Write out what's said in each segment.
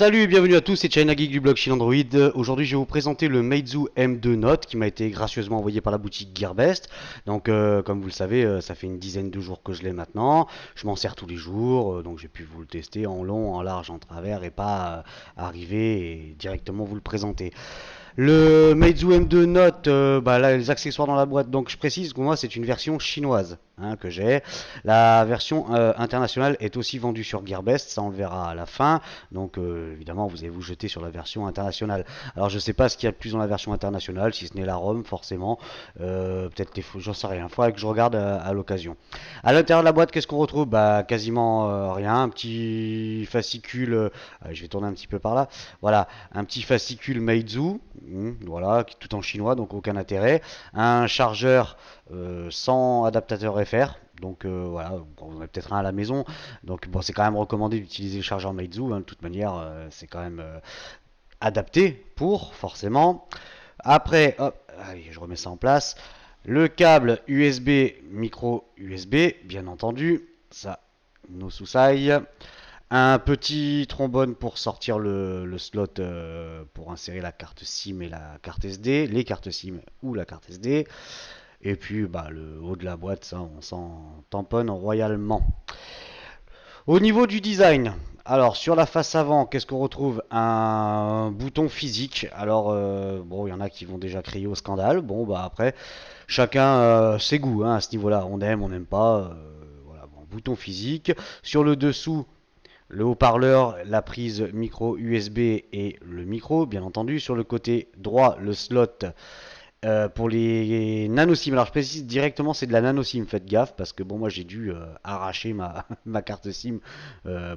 Salut et bienvenue à tous, c'est China Geek du blog Chine Android. Aujourd'hui, je vais vous présenter le Meizu M2 Note qui m'a été gracieusement envoyé par la boutique Gearbest. Donc, comme vous le savez, ça fait une dizaine de jours que je l'ai maintenant. Je m'en sers tous les jours, donc j'ai pu vous le tester en long, en large, en travers et pas arriver et directement vous le présenter. Le Meizu M2 Note, là, les accessoires dans la boîte, donc je précise que moi c'est une version chinoise que j'ai. La version internationale est aussi vendue sur Gearbest, ça on le verra à la fin. Donc évidemment vous allez vous jeter sur la version internationale. Alors je sais pas ce qu'il y a de plus dans la version internationale, si ce n'est la ROM forcément. Peut-être les j'en sais rien, il faudra que je regarde à l'occasion. À l'intérieur de la boîte, qu'est-ce qu'on retrouve? Bah quasiment rien, un petit fascicule, je vais tourner un petit peu par là. Voilà, un petit fascicule Meizu, voilà, tout en chinois, donc aucun intérêt. Un chargeur sans adaptateur FR. Donc voilà, bon, vous en avez peut-être un à la maison. Donc bon, c'est quand même recommandé d'utiliser le chargeur Meizu. De toute manière, c'est quand même adapté pour, forcément. Après, hop, allez, je remets ça en place. Le câble USB, micro USB, bien entendu. Ça, nos sous-sailles. Un petit trombone pour sortir le slot pour insérer la carte SIM et la carte SD, les cartes SIM ou la carte SD. Et puis le haut de la boîte, ça on s'en tamponne royalement. Au niveau du design, alors sur la face avant, qu'est-ce qu'on retrouve? Un bouton physique. Alors bon, il y en a qui vont déjà crier au scandale. Bon bah après, chacun ses goûts à ce niveau-là. On aime, on n'aime pas. Voilà, bon, bouton physique. Sur le dessous, le haut-parleur, la prise micro USB et le micro, bien entendu. Sur le côté droit, le slot pour les nano SIM. Alors je précise directement, c'est de la nano SIM, faites gaffe, parce que bon, moi j'ai dû arracher ma carte SIM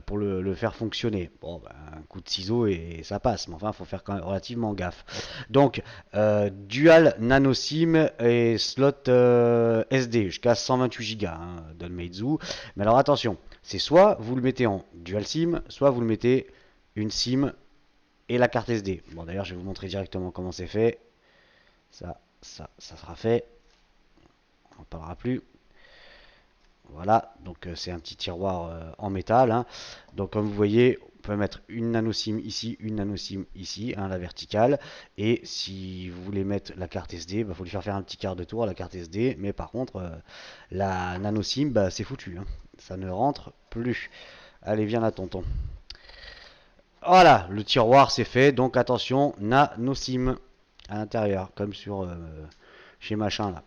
pour le faire fonctionner. Bon, un coup de ciseau et ça passe, mais enfin, il faut faire quand même relativement gaffe. Donc, dual nano SIM et slot SD jusqu'à 128 Go dans le Meizu. Mais alors attention, c'est soit vous le mettez en dual SIM, soit vous le mettez une SIM et la carte SD. Bon, d'ailleurs, je vais vous montrer directement comment c'est fait. Ça sera fait. On n'en parlera plus. Voilà, donc c'est un petit tiroir en métal. Donc comme vous voyez, on peut mettre une nano SIM ici, une nano SIM ici, la verticale. Et si vous voulez mettre la carte SD, il faut lui faire un petit quart de tour à la carte SD. Mais par contre, la nano SIM, c'est foutu. Ça ne rentre plus. Allez, viens là, tonton. Voilà, le tiroir c'est fait. Donc attention, nano SIM à l'intérieur, comme sur chez machin là.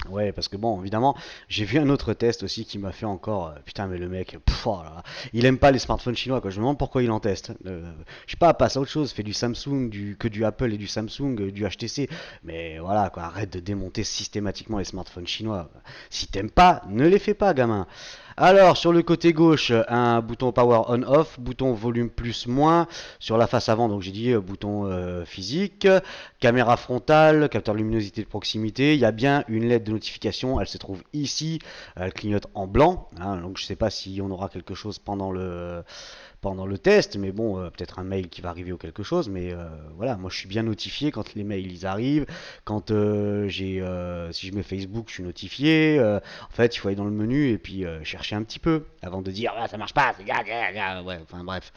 Ouais, parce que bon, évidemment, j'ai vu un autre test aussi qui m'a fait encore. Putain, mais le mec, oh là là, il aime pas les smartphones chinois, quoi. Je me demande pourquoi il en teste. Je sais pas, passe à autre chose, fait du Samsung, que du Apple et du Samsung, du HTC. Mais voilà, quoi, arrête de démonter systématiquement les smartphones chinois. Si t'aimes pas, ne les fais pas, gamin. Alors, sur le côté gauche, un bouton power on-off, bouton volume plus moins. Sur la face avant, donc j'ai dit bouton physique. Caméra frontale, capteur de luminosité de proximité. Il y a bien une LED de notification, elle se trouve ici. Elle clignote en blanc. Donc je sais pas si on aura quelque chose pendant le test, mais bon, peut-être un mail qui va arriver ou quelque chose, mais voilà, moi je suis bien notifié quand les mails ils arrivent, quand si je mets Facebook, je suis notifié. En fait, il faut aller dans le menu et puis chercher un petit peu avant de dire ah, ça marche pas, ouais, enfin bref.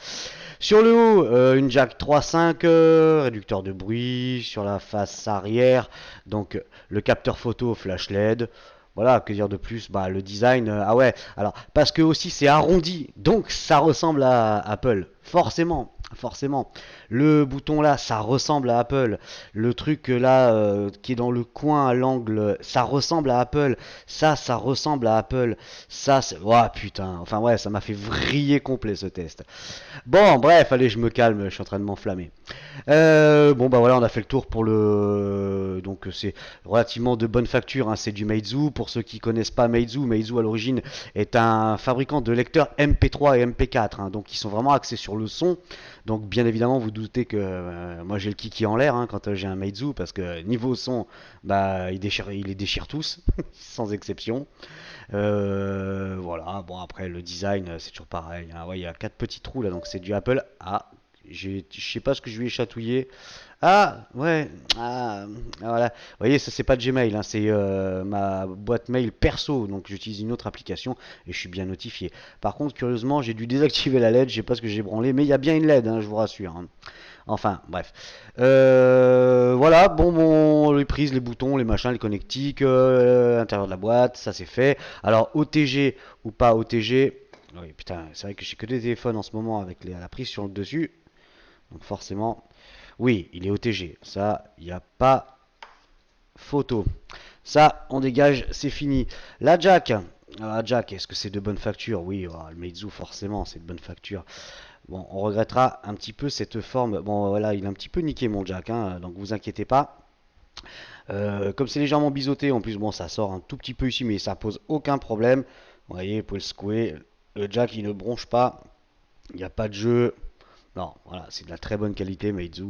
Sur le haut, une jack 3.5, réducteur de bruit, sur la face arrière, donc le capteur photo flash LED. Voilà, que dire de plus? Le design, ah ouais, alors, parce que aussi c'est arrondi, donc ça ressemble à Apple, forcément, forcément. Le bouton là, ça ressemble à Apple. Le truc là, qui est dans le coin à l'angle, ça ressemble à Apple. Ça ressemble à Apple. Ça, c'est... Oh putain, enfin ouais, ça m'a fait vriller complet ce test. Bon, bref, allez, je me calme, je suis en train de m'enflammer. Bon bah voilà, on a fait le tour pour le. Donc c'est relativement de bonne facture, c'est du Meizu. Pour ceux qui connaissent pas Meizu, Meizu à l'origine est un fabricant de lecteurs MP3 et MP4, donc ils sont vraiment axés sur le son. Donc bien évidemment, vous doutez que moi j'ai le kiki en l'air quand j'ai un Meizu parce que niveau son, il les déchire tous, sans exception. Voilà, bon après le design c'est toujours pareil. Ouais, il y a quatre petits trous là, donc c'est du Apple. Ah, Je sais pas ce que je lui ai chatouillé. Ah, ouais. Ah, voilà. Vous voyez, ça c'est pas Gmail, hein, c'est ma boîte mail perso. Donc j'utilise une autre application et je suis bien notifié. Par contre, curieusement, j'ai dû désactiver la LED. Je sais pas ce que j'ai branlé, mais il y a bien une LED, hein, je vous rassure, hein. Enfin, bref. Voilà, bon, les prises, les boutons, les machins, les connectiques, l'intérieur de la boîte, ça c'est fait. Alors, OTG ou pas OTG. Oui, putain, c'est vrai que j'ai que des téléphones en ce moment avec la prise sur le dessus. Donc forcément, oui, il est OTG. Ça, il n'y a pas photo. Ça, on dégage, c'est fini. La jack. La jack, est-ce que c'est de bonne facture? Oui, oh, le Meizu, forcément, c'est de bonne facture. Bon, on regrettera un petit peu cette forme. Bon, voilà, il a un petit peu niqué mon jack, hein, donc vous inquiétez pas. Comme c'est légèrement biseauté, en plus, bon, ça sort un tout petit peu ici, mais ça pose aucun problème. Vous voyez, vous pouvez le secouer. Le jack, il ne bronche pas. Il n'y a pas de jeu. Non, voilà, c'est de la très bonne qualité, Meizu.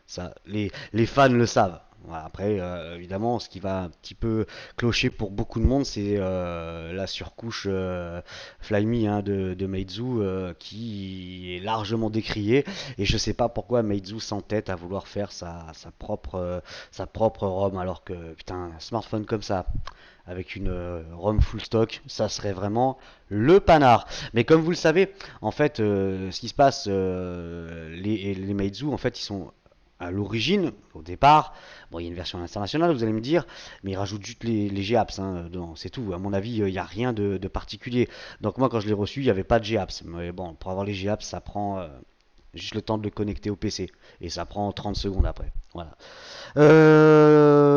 Ça, les fans le savent. Voilà, après, évidemment, ce qui va un petit peu clocher pour beaucoup de monde, c'est la surcouche Flyme, hein, de Meizu qui est largement décriée. Et je sais pas pourquoi Meizu s'entête à vouloir faire sa propre ROM, alors que, putain, un smartphone comme ça, avec une ROM full stock, ça serait vraiment le panard. Mais comme vous le savez, en fait, ce qui se passe, les Meizu, en fait, ils sont à l'origine, au départ, bon, il y a une version internationale, vous allez me dire, mais ils rajoutent juste les GApps, hein, dedans, c'est tout. À mon avis, il n'y a rien de particulier. Donc moi, quand je l'ai reçu, il n'y avait pas de GApps. Mais bon, pour avoir les GApps, ça prend juste le temps de le connecter au PC. Et ça prend 30 secondes après. Voilà.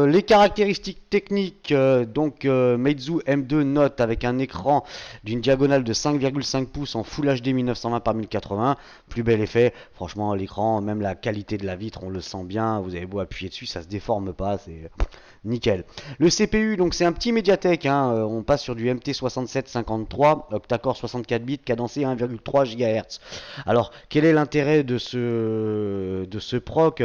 Les caractéristiques techniques, donc Meizu M2 Note avec un écran d'une diagonale de 5,5 pouces en Full HD 1920 par 1080, plus bel effet, franchement l'écran, même la qualité de la vitre, on le sent bien, vous avez beau appuyer dessus, ça se déforme pas, c'est nickel. Le CPU, donc c'est un petit Mediatek, hein, on passe sur du MT6753, octa-core 64 bits, cadencé 1,3 GHz. Alors, quel est l'intérêt de ce proc?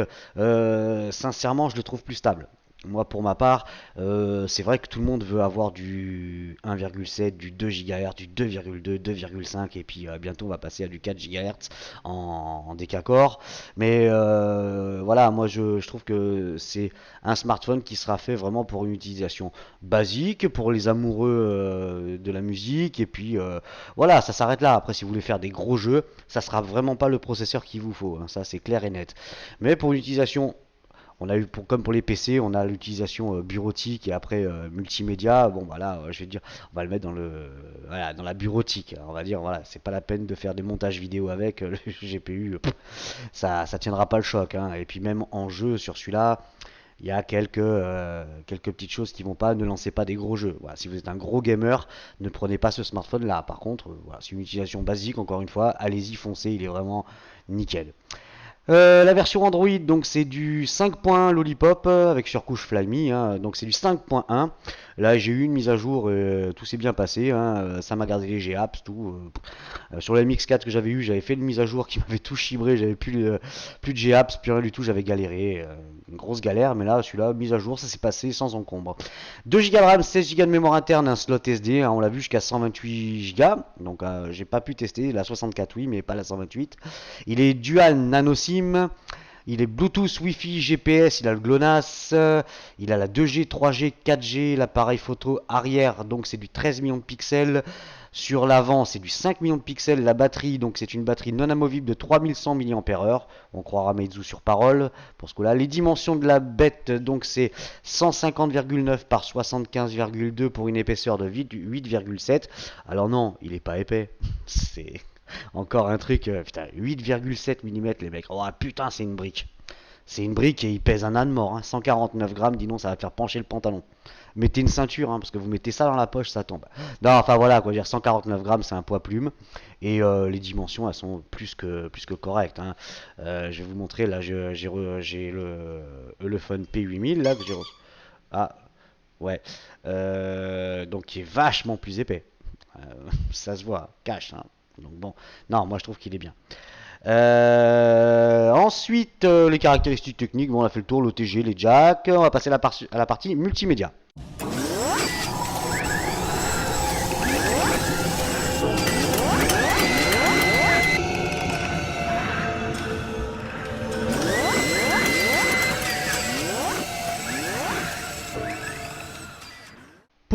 Sincèrement, je le trouve plus stable. Moi, pour ma part, c'est vrai que tout le monde veut avoir du 1,7, du 2 GHz, du 2,2, 2,5, et puis bientôt on va passer à du 4 GHz en décacor. Mais voilà, moi je trouve que c'est un smartphone qui sera fait vraiment pour une utilisation basique, pour les amoureux de la musique, et puis voilà, ça s'arrête là. Après, si vous voulez faire des gros jeux, ça sera vraiment pas le processeur qu'il vous faut, hein, ça c'est clair et net. Mais pour une utilisation, on a eu comme pour les PC, on a l'utilisation bureautique et après multimédia. Bon voilà, je vais dire, on va le mettre voilà, dans la bureautique. On va dire voilà, c'est pas la peine de faire des montages vidéo avec le GPU, ça tiendra pas le choc, hein. Et puis même en jeu sur celui-là, il y a quelques petites choses qui vont pas. Ne lancez pas des gros jeux. Voilà, si vous êtes un gros gamer, ne prenez pas ce smartphone là. Par contre, voilà, c'est une utilisation basique. Encore une fois, allez-y, foncez, il est vraiment nickel. La version Android, donc c'est du 5.1 Lollipop avec surcouche Flyme, hein, donc c'est du 5.1. Là j'ai eu une mise à jour, tout s'est bien passé, hein, ça m'a gardé les GApps, tout. Sur la MX4 que j'avais eu, j'avais fait une mise à jour qui m'avait tout chibré, j'avais plus de GApps, plus rien du tout, j'avais galéré, une grosse galère, mais là celui-là, mise à jour, ça s'est passé sans encombre. 2 Go de RAM, 16 Go de mémoire interne, un slot SD, hein, on l'a vu jusqu'à 128 Go, donc j'ai pas pu tester, la 64 oui, mais pas la 128. Il est dual nano SIM. Il est Bluetooth, Wi-Fi, GPS, il a le GLONASS, il a la 2G, 3G, 4G, l'appareil photo arrière, donc c'est du 13 millions de pixels. Sur l'avant, c'est du 5 millions de pixels. La batterie, donc c'est une batterie non amovible de 3100 mAh. On croira Meizu sur parole pour ce coup-là. Les dimensions de la bête, donc c'est 150,9 par 75,2 pour une épaisseur de 8,7. Alors non, il est pas épais. C'est encore un truc, putain, 8,7 mm les mecs. Oh putain, c'est une brique. C'est une brique et il pèse un âne mort, hein. 149 grammes, dis non, ça va faire pencher le pantalon. Mettez une ceinture, hein, parce que vous mettez ça dans la poche, ça tombe. Non, enfin voilà, quoi, dire 149 grammes, c'est un poids plume. Et les dimensions, elles sont plus que correctes, hein. Je vais vous montrer, là, j'ai le Elephone P8000, là, que j'ai reçu. Ah, ouais. Donc, qui est vachement plus épais. Ça se voit, cache, hein. Donc bon, non, moi je trouve qu'il est bien. Ensuite, les caractéristiques techniques, bon, on a fait le tour, l'OTG, les jacks. On va passer à la partie multimédia.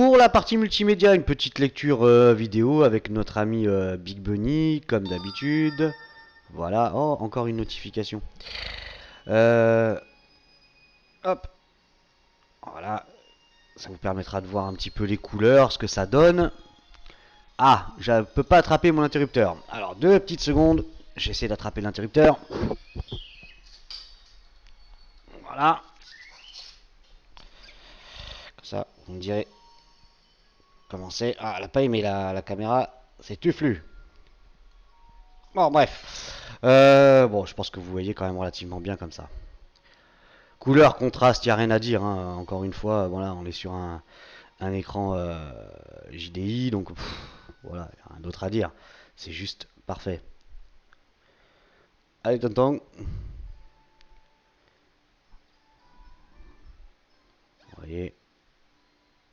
Pour la partie multimédia, une petite lecture vidéo avec notre ami Big Bunny, comme d'habitude. Voilà, oh, encore une notification. Euh, hop, voilà, ça vous permettra de voir un petit peu les couleurs, ce que ça donne. Ah, je ne peux pas attraper mon interrupteur. Alors, 2 petites secondes, j'essaie d'attraper l'interrupteur. Voilà, comme ça, vous me direz comment c'est. Ah, elle n'a pas aimé la caméra, c'est tuflu. Bon, bref. Bon, je pense que vous voyez quand même relativement bien comme ça. Couleur, contraste, il n'y a rien à dire, hein. Encore une fois, voilà, on est sur un écran JDI, donc voilà, il n'y a rien d'autre à dire. C'est juste parfait. Allez, tonton. Vous voyez,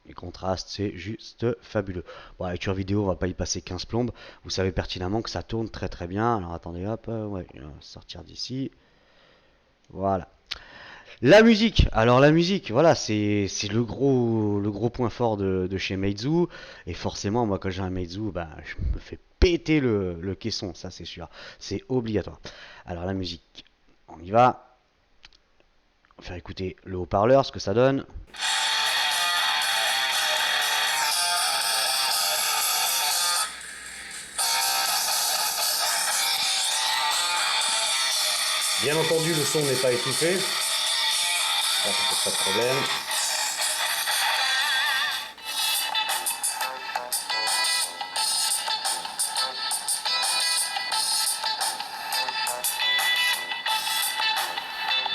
les contrastes, c'est juste fabuleux. Bon, la lecture vidéo, on va pas y passer 15 plombes. Vous savez pertinemment que ça tourne très très bien. Alors attendez, hop, ouais, sortir d'ici. Voilà. La musique, alors la musique, voilà, c'est le gros point fort de chez Meizu. Et forcément, moi quand j'ai un Meizu, bah, je me fais péter le caisson, ça c'est sûr. C'est obligatoire. Alors la musique, on y va. On va faire écouter le haut-parleur, ce que ça donne. Bien entendu, le son n'est pas étouffé. Ça pose pas de problème.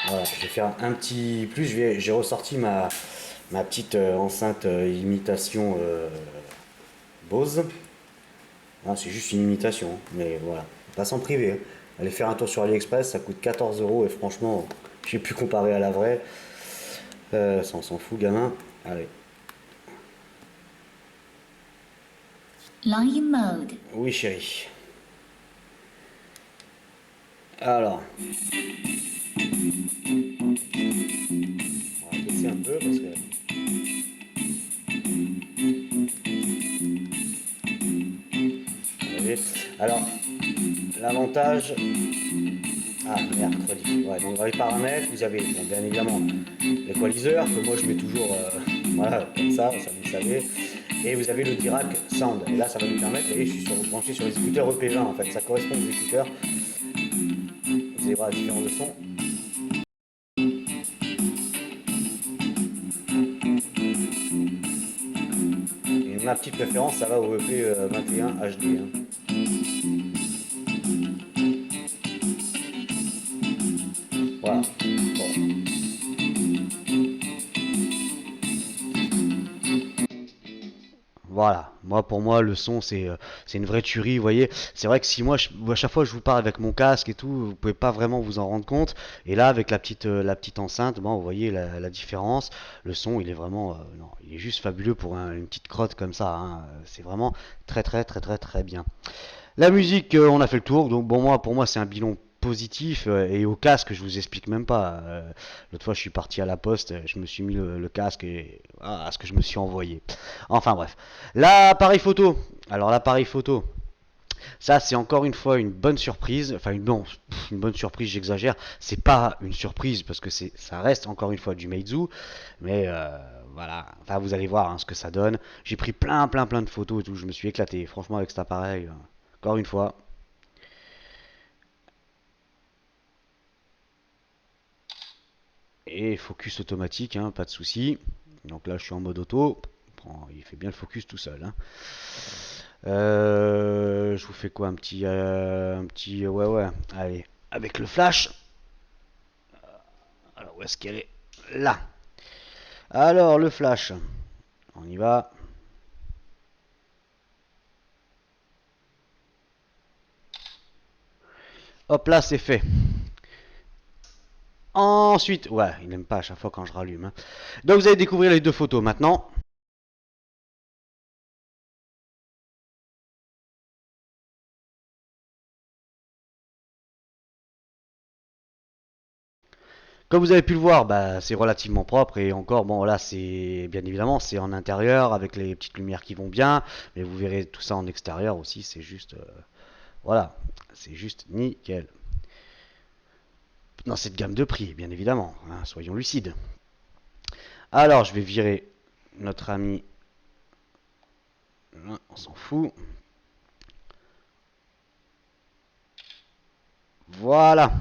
Voilà, je vais faire un petit plus. J'ai ressorti ma petite enceinte imitation Bose. Ah, c'est juste une imitation, hein, mais voilà. Pas s'en priver, hein. Allez faire un tour sur AliExpress, ça coûte 14 euros et franchement, j'ai pu comparer à la vraie. Ça on s'en fout, gamin. Allez. Lion mode. Oui, chérie. Alors, on va baisser un peu parce que. Vous voyez. Alors, l'avantage. Ah, mercredi. Ouais, donc dans les paramètres, vous avez bon, bien évidemment l'équaliseur que moi je mets toujours voilà, comme ça vous savez. Et vous avez le Dirac Sound. Et là, ça va nous permettre, vous voyez, je suis branché sur les écouteurs EP20 en fait. Ça correspond aux écouteurs. Vous allez voir la différence de son. Et ma petite préférence, ça va au EP21 HD. Hein. Voilà. Bon. Voilà, moi pour moi le son c'est une vraie tuerie, vous voyez. C'est vrai que si moi à chaque fois je vous parle avec mon casque et tout, vous pouvez pas vraiment vous en rendre compte. Et là avec la petite enceinte, bon, vous voyez la différence. Le son il est vraiment non, il est juste fabuleux pour une petite crotte comme ça. Hein. C'est vraiment très très très très très bien. La musique, on a fait le tour. Donc bon moi pour moi c'est un bilan positif et au casque je vous explique même pas. L'autre fois je suis parti à la poste, je me suis mis le casque et ah, ce que je me suis envoyé. Enfin bref. L'appareil photo. Alors l'appareil photo, ça c'est encore une fois une bonne surprise. Enfin une bonne surprise, j'exagère. C'est pas une surprise parce que ça reste encore une fois du Meizu, mais voilà. Enfin vous allez voir hein, ce que ça donne. J'ai pris plein de photos et tout. Je me suis éclaté. Franchement avec cet appareil. Encore une fois. Et focus automatique, hein, pas de souci. Donc là je suis en mode auto. Il fait bien le focus tout seul. Hein. Je vous fais quoi un petit, ouais ouais. Allez, avec le flash. Alors où est-ce qu'elle est? Là. Alors le flash. On y va. Hop là c'est fait. Ensuite, ouais, il n'aime pas à chaque fois quand je rallume. Hein. Donc vous allez découvrir les deux photos maintenant. Comme vous avez pu le voir, bah, c'est relativement propre et encore, bon là c'est bien évidemment c'est en intérieur avec les petites lumières qui vont bien, mais vous verrez tout ça en extérieur aussi, c'est juste, voilà, c'est juste nickel. Dans cette gamme de prix, bien évidemment, hein, soyons lucides. Alors je vais virer notre ami, on s'en fout, voilà.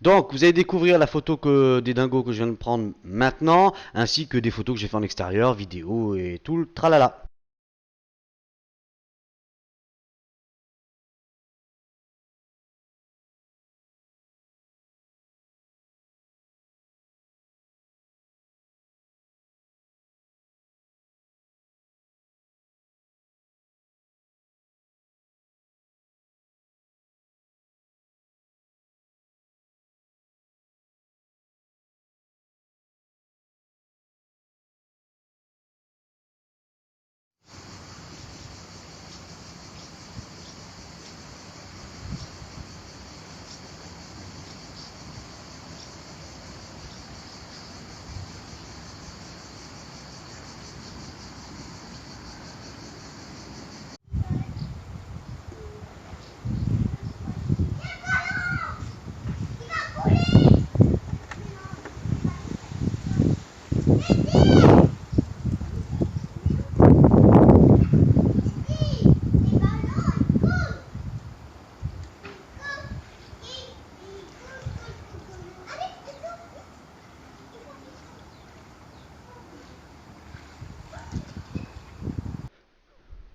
Donc, vous allez découvrir la photo des dingos que je viens de prendre maintenant, ainsi que des photos que j'ai fait en extérieur, vidéo et tout le tralala.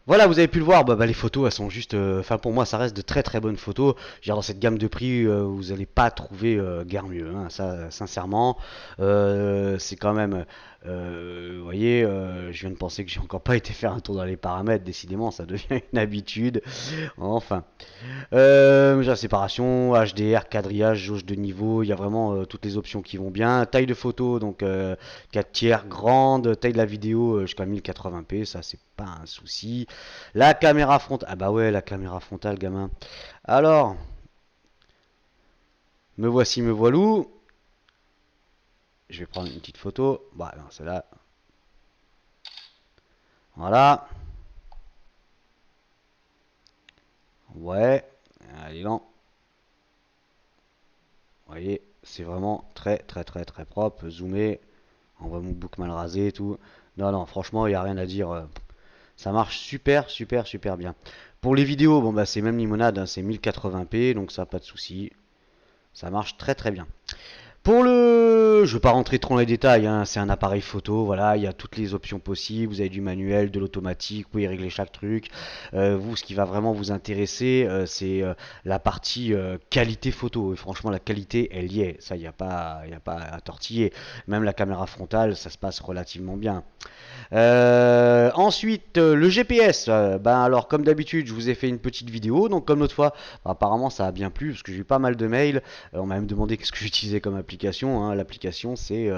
Voilà, vous avez pu le voir, les photos, elles sont juste, enfin pour moi, ça reste de très très bonnes photos. Je veux dire, dans cette gamme de prix, vous n'allez pas trouver guère mieux, hein, ça, sincèrement. C'est quand même, vous voyez, je viens de penser que j'ai encore pas été faire un tour dans les paramètres. Décidément, ça devient une habitude. Enfin, la séparation, HDR, quadrillage, jauge de niveau, il y a vraiment toutes les options qui vont bien. Taille de photo, donc 4 tiers grande. Taille de la vidéo jusqu'à 1080p, ça c'est pas un souci. La caméra frontale, ah bah ouais, la caméra frontale, gamin. Alors, me voici, me voilou. Je vais prendre une petite photo. Bah non, celle-là. Voilà. Ouais. Allez, non. Vous voyez, c'est vraiment très très très très propre. Zoomé. On voit mon bouc mal rasé et tout. Non, non, franchement, il n'y a rien à dire. Ça marche super, super, super bien. Pour les vidéos, bon bah c'est même limonade, hein, c'est 1080p, donc ça pas de souci. Ça marche très très bien. Pour le... Je ne vais pas rentrer trop dans les détails, hein, c'est un appareil photo, voilà, il y a toutes les options possibles, vous avez du manuel, de l'automatique, vous pouvez régler chaque truc. Vous, ce qui va vraiment vous intéresser, c'est la partie qualité photo. Et franchement, la qualité, elle y est, ça, il y a pas à tortiller. Même la caméra frontale, ça se passe relativement bien. Ensuite, le GPS. Ben alors, comme d'habitude, je vous ai fait une petite vidéo. Donc, comme l'autre fois, apparemment, ça a bien plu parce que j'ai eu pas mal de mails. On m'a même demandé qu'est-ce que j'utilisais comme application, hein. L'application, c'est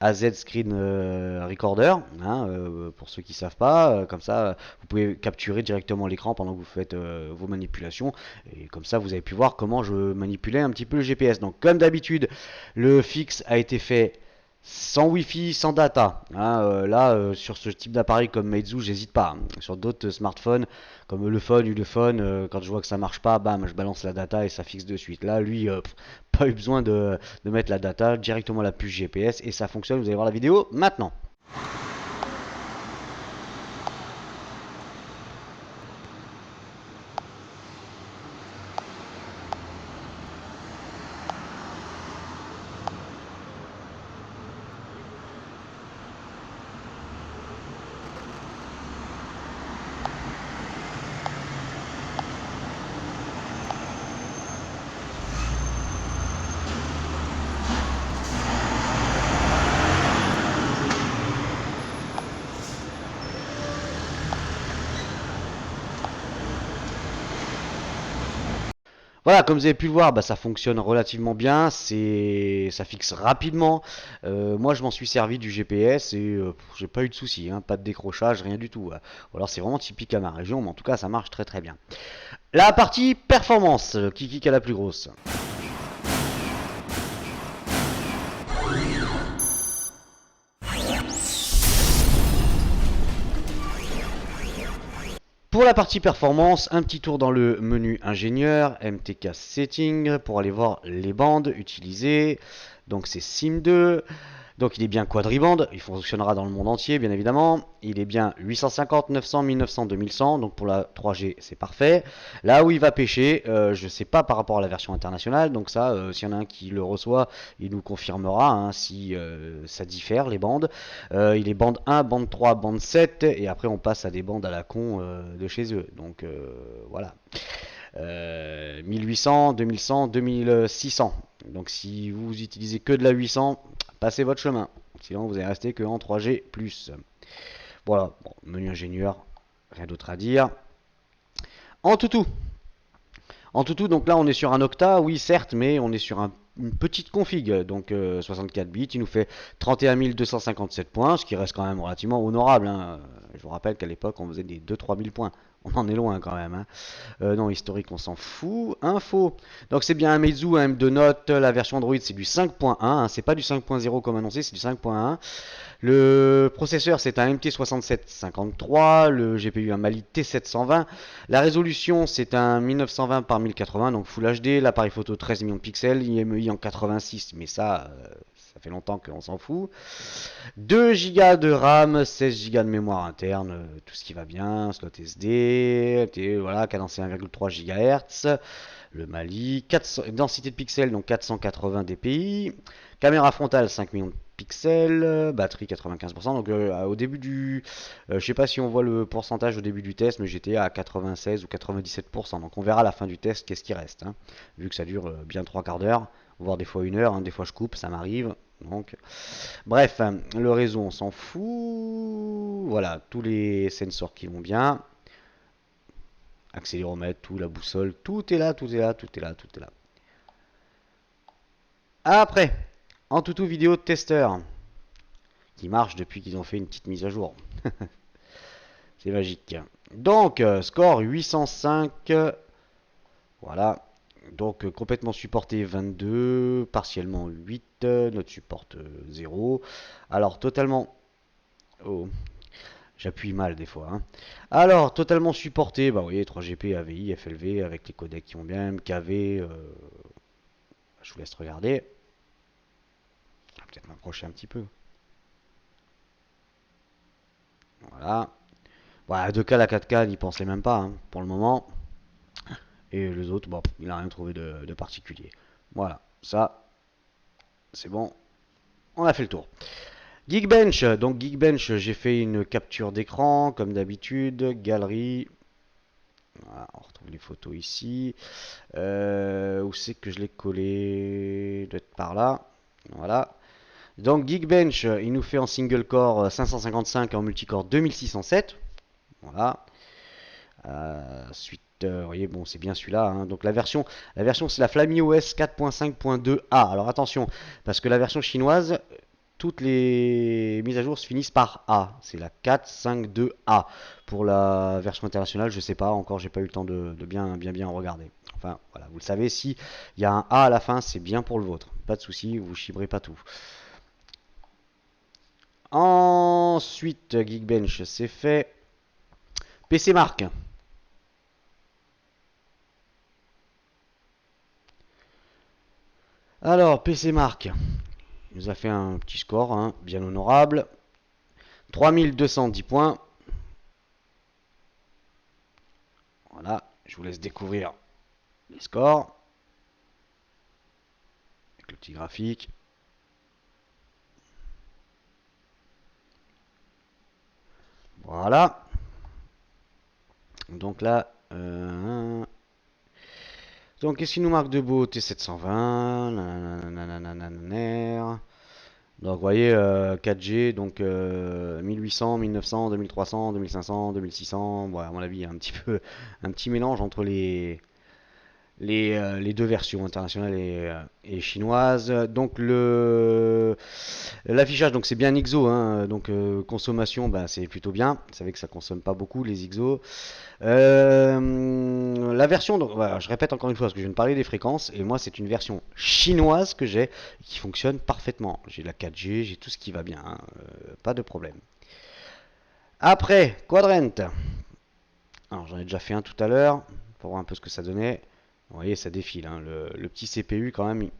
AZ Screen Recorder, hein, pour ceux qui savent pas. Comme ça, vous pouvez capturer directement l'écran pendant que vous faites vos manipulations. Et comme ça, vous avez pu voir comment je manipulais un petit peu le GPS. Donc, comme d'habitude, le fixe a été fait sans Wi-Fi, sans data. Hein, là, sur ce type d'appareil comme Meizu, j'hésite pas. Sur d'autres smartphones, comme le phone ou le phone, quand je vois que ça marche pas, bam, je balance la data et ça fixe de suite. Là, lui, pas eu besoin de mettre la data, directement la puce GPS et ça fonctionne. Vous allez voir la vidéo maintenant. Voilà, comme vous avez pu le voir, ça fonctionne relativement bien, ça fixe rapidement. Moi, je m'en suis servi du GPS et j'ai pas eu de soucis, hein, pas de décrochage, rien du tout. Ou alors c'est vraiment typique à ma région, mais en tout cas, ça marche très très bien. La partie performance, qui a la plus grosse? Pour la partie performance, un petit tour dans le menu ingénieur, MTK Setting, pour aller voir les bandes utilisées. Donc c'est SIM2. Donc il est bien quadribande, il fonctionnera dans le monde entier bien évidemment. Il est bien 850, 900, 1900, 2100, donc pour la 3G c'est parfait. Là où il va pêcher, je ne sais pas par rapport à la version internationale, donc ça, s'il y en a un qui le reçoit, il nous confirmera hein, si ça diffère les bandes. Il est bande 1, bande 3, bande 7, et après on passe à des bandes à la con de chez eux. Donc voilà. 1800, 2100, 2600. Donc si vous utilisez que de la 800, passez votre chemin. Sinon vous allez rester que en 3G+. Voilà, bon, menu ingénieur, rien d'autre à dire. En tout, donc là on est sur un octa, oui certes, mais on est sur une petite config, donc 64 bits, il nous fait 31 257 points, ce qui reste quand même relativement honorable. Hein. Je vous rappelle qu'à l'époque on faisait des 2-3 000 points, on en est loin quand même. Hein. Non, historique on s'en fout. Info, donc c'est bien un Meizu, un M2 Note, la version Android c'est du 5.1, hein. C'est pas du 5.0 comme annoncé, c'est du 5.1. Le processeur c'est un MT6753, le GPU un Mali T720, la résolution c'est un 1920 par 1080 donc Full HD, l'appareil photo 13 millions de pixels, IMEI en 86 mais ça fait longtemps qu'on s'en fout. 2 Go de RAM, 16 Go de mémoire interne, tout ce qui va bien, slot SD, voilà, cadencé 1,3 GHz, le Mali, 400, densité de pixels donc 480 dpi, caméra frontale 5 millions de pixels, batterie 95%. Donc au début du, je sais pas si on voit le pourcentage au début du test, mais j'étais à 96 ou 97%. Donc on verra à la fin du test qu'est-ce qui reste, hein, vu que ça dure bien 3 quarts d'heure, voire des fois 1 heure. Hein, des fois je coupe, ça m'arrive. Donc bref, le réseau on s'en fout. Voilà, tous les sensors qui vont bien. Accéléromètre, tout, la boussole, tout est là, tout est là, tout est là, tout est là. Après, en toutou vidéo de testeur qui marche depuis qu'ils ont fait une petite mise à jour. C'est magique. Donc, score 805. Voilà. Donc, complètement supporté 22. Partiellement 8. Notre support 0. Alors, totalement. Oh. J'appuie mal des fois. Hein. Alors, totalement supporté. Bah, vous voyez, 3GP, AVI, FLV avec les codecs qui vont bien. MKV. Je vous laisse regarder. Je vais peut-être m'approcher un petit peu. Voilà. Voilà, 2K, la 4K, n'y pensez même pas hein, pour le moment. Et les autres, bon, il n'a rien trouvé de particulier. Voilà, ça, c'est bon. On a fait le tour. Geekbench, donc Geekbench, j'ai fait une capture d'écran, comme d'habitude. Galerie. Voilà, on retrouve les photos ici. Où c'est que je l'ai collé? Doit être par là. Voilà. Donc Geekbench, il nous fait en single core 555 et en multicore 2607. Voilà. Suite, vous voyez, bon, c'est bien celui-là. Hein. Donc la version c'est la FlamiOS 4.5.2a. Alors attention, parce que la version chinoise, toutes les mises à jour se finissent par A. C'est la 4.5.2a. Pour la version internationale, je sais pas encore, j'ai pas eu le temps de bien regarder. Enfin, voilà, vous le savez, si il y a un A à la fin, c'est bien pour le vôtre. Pas de souci, vous chibrez pas tout. Ensuite, Geekbench, c'est fait. PC Mark. Alors, PC Mark, il nous a fait un petit score, hein, bien honorable. 3210 points. Voilà, je vous laisse découvrir les scores. Avec le petit graphique. Voilà. Donc là, donc qu'est-ce qu'il nous marque de beau? T720. Donc vous voyez 4G, donc 1800, 1900, 2300, 2500, 2600. Bon, à mon avis, il y a un petit peu un petit mélange entre les deux versions internationales et chinoises. Donc l'affichage, donc c'est bien XO, hein, donc consommation, bah, c'est plutôt bien. Vous savez que ça consomme pas beaucoup les XO. La version, donc voilà, je répète encore une fois parce que je viens de parler des fréquences et moi c'est une version chinoise que j'ai qui fonctionne parfaitement. J'ai la 4G, j'ai tout ce qui va bien, hein, pas de problème. Après, Quadrant. Alors j'en ai déjà fait un tout à l'heure pour voir un peu ce que ça donnait. Vous voyez, ça défile, hein. Le petit CPU quand même,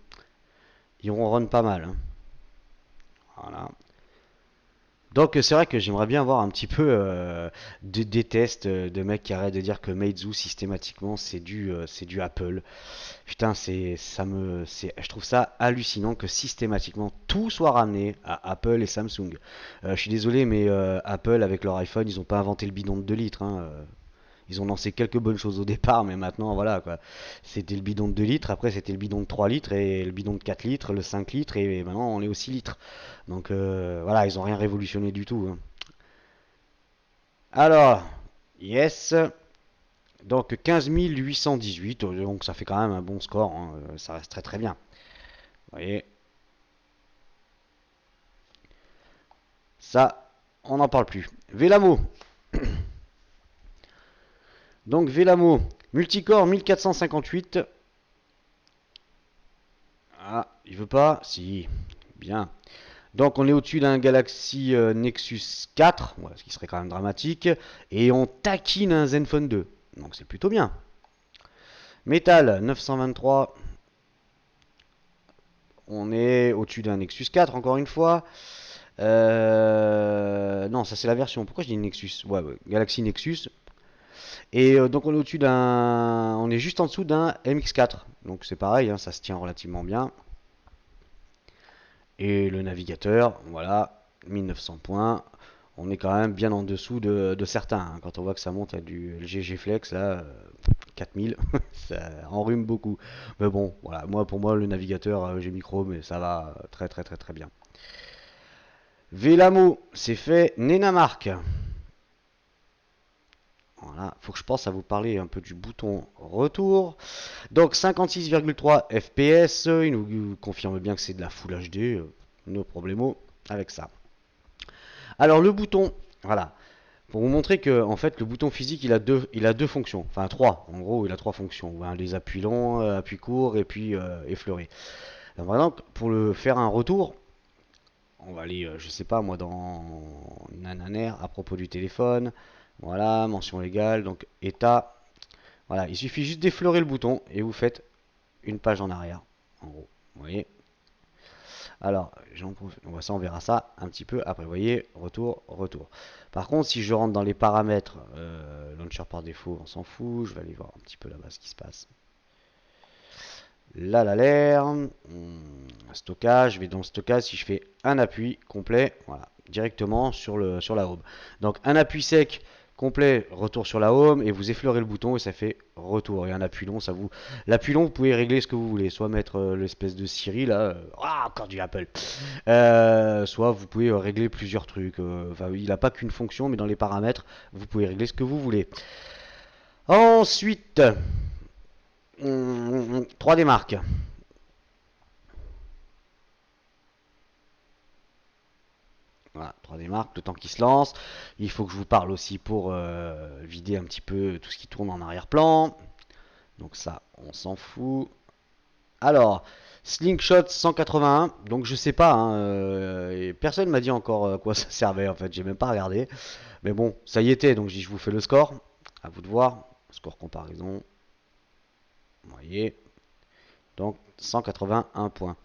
il ronronne pas mal, hein. Voilà. Donc c'est vrai que j'aimerais bien voir un petit peu des tests de mecs qui arrêtent de dire que Meizu systématiquement c'est du Apple. Putain, je trouve ça hallucinant que systématiquement tout soit ramené à Apple et Samsung. Je suis désolé, mais Apple avec leur iPhone, ils ont pas inventé le bidon de 2 litres, hein. Ils ont lancé quelques bonnes choses au départ, mais maintenant, voilà quoi. C'était le bidon de 2 litres, après c'était le bidon de 3 litres, et le bidon de 4 litres, le 5 litres, et maintenant on est au 6 litres. Donc voilà, ils ont rien révolutionné du tout, hein. Alors, yes. Donc 15 818, donc ça fait quand même un bon score, hein. Ça reste très très bien. Vous voyez, ça, on n'en parle plus. Vélamo. Donc Vélamo, multicore 1458. Ah, il veut pas? Si, bien. Donc on est au-dessus d'un Galaxy Nexus 4, ouais, ce qui serait quand même dramatique, et on taquine un Zenfone 2. Donc c'est plutôt bien. Metal 923, on est au-dessus d'un Nexus 4 encore une fois. Non, ça c'est la version. Pourquoi je dis Nexus? Ouais, ouais, Galaxy Nexus. Et donc on est au-dessus d'un, on est juste en dessous d'un MX4. Donc c'est pareil, hein, ça se tient relativement bien. Et le navigateur, voilà, 1900 points. On est quand même bien en dessous de certains, hein. Quand on voit que ça monte à du LG G Flex, là, 4000, ça enrhume beaucoup. Mais bon, voilà, pour moi, le navigateur, j'ai micro, mais ça va très très très très bien. Vélamo, c'est fait. Nenamark. Voilà, faut que je pense à vous parler un peu du bouton retour. Donc 56,3 FPS, il nous confirme bien que c'est de la Full HD, no problemo avec ça. Alors le bouton, voilà, pour vous montrer que en fait le bouton physique il a deux fonctions, enfin trois, en gros il a trois fonctions, hein, les appuis longs, appuis courts et puis effleurés. Alors, par exemple, pour le faire un retour, on va aller, je sais pas moi, dans Nananer à propos du téléphone, voilà, mention légale, donc état, voilà, il suffit juste d'effleurer le bouton et vous faites une page en arrière, en gros, vous voyez. Alors, ça, on verra ça un petit peu après. Vous voyez, retour, retour. Par contre, si je rentre dans les paramètres, launcher par défaut, on s'en fout. Je vais aller voir un petit peu là-bas ce qui se passe. Là, l'air, stockage. Je vais dans le stockage. Si je fais un appui complet, voilà, directement sur la home. Donc, un appui sec complet, retour sur la home, et vous effleurez le bouton et ça fait retour. Et un appui long, l'appui long, vous pouvez régler ce que vous voulez, soit mettre l'espèce de Siri là, encore du Apple, soit vous pouvez régler plusieurs trucs. Enfin, il n'a pas qu'une fonction, mais dans les paramètres, vous pouvez régler ce que vous voulez. Ensuite, 3D marques. Voilà, 3D marques, le temps qui se lance. Il faut que je vous parle aussi pour vider un petit peu tout ce qui tourne en arrière-plan. Donc ça, on s'en fout. Alors, Slingshot 181, donc je sais pas, hein, et personne m'a dit encore à quoi ça servait en fait, j'ai même pas regardé. Mais bon, ça y était, donc je vous fais le score, à vous de voir, score comparaison, vous voyez, donc 181 points.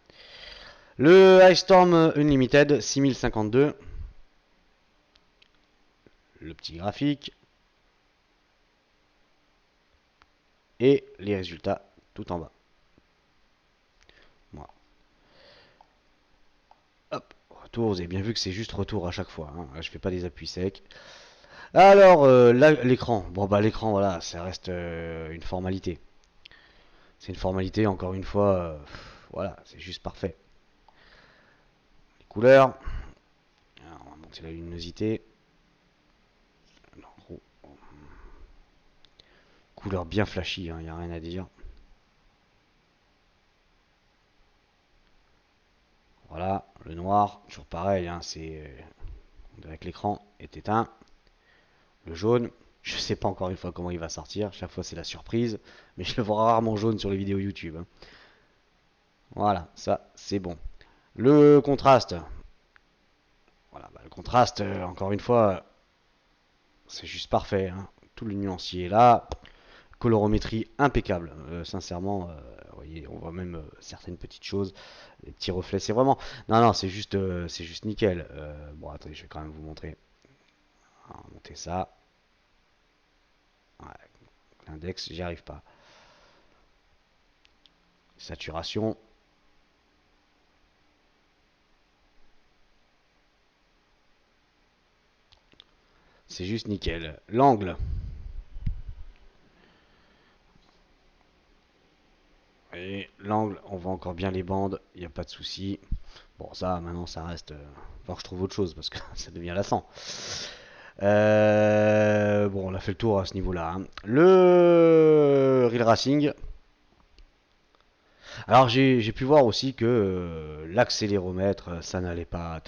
Le Ice Storm Unlimited 6052, le petit graphique, et les résultats tout en bas. Voilà. Hop, retour, vous avez bien vu que c'est juste retour à chaque fois, hein. Je fais pas des appuis secs. Alors, là, l'écran. Bon, bah, l'écran, voilà, ça reste une formalité. C'est une formalité, encore une fois. Voilà, c'est juste parfait. Les couleurs. Alors, on va monter la luminosité. Non, couleur bien flashy, il n'y a rien à dire. Voilà, le noir, toujours pareil, hein, on dirait que l'écran est éteint. Le jaune, je sais pas encore une fois comment il va sortir. Chaque fois, c'est la surprise. Mais je le vois rarement jaune sur les vidéos YouTube, hein. Voilà, ça, c'est bon. Le contraste. Voilà, bah, le contraste, encore une fois, c'est juste parfait, hein. tout le nuancier est là, colorométrie impeccable. Sincèrement, vous voyez, on voit même certaines petites choses, des petits reflets. C'est vraiment, non, non, c'est juste nickel. Bon, attendez, je vais quand même vous montrer. On va monter ça. Ouais, l'index, j'y arrive pas. Saturation. C'est juste nickel. L'angle. Et l'angle, on voit encore bien les bandes, il n'y a pas de souci. Bon, ça, maintenant, ça reste. Faut que je trouve autre chose parce que ça devient lassant. Bon, on a fait le tour à ce niveau-là, hein. Le Real Racing. Alors, j'ai pu voir aussi que l'accéléromètre, ça n'allait pas.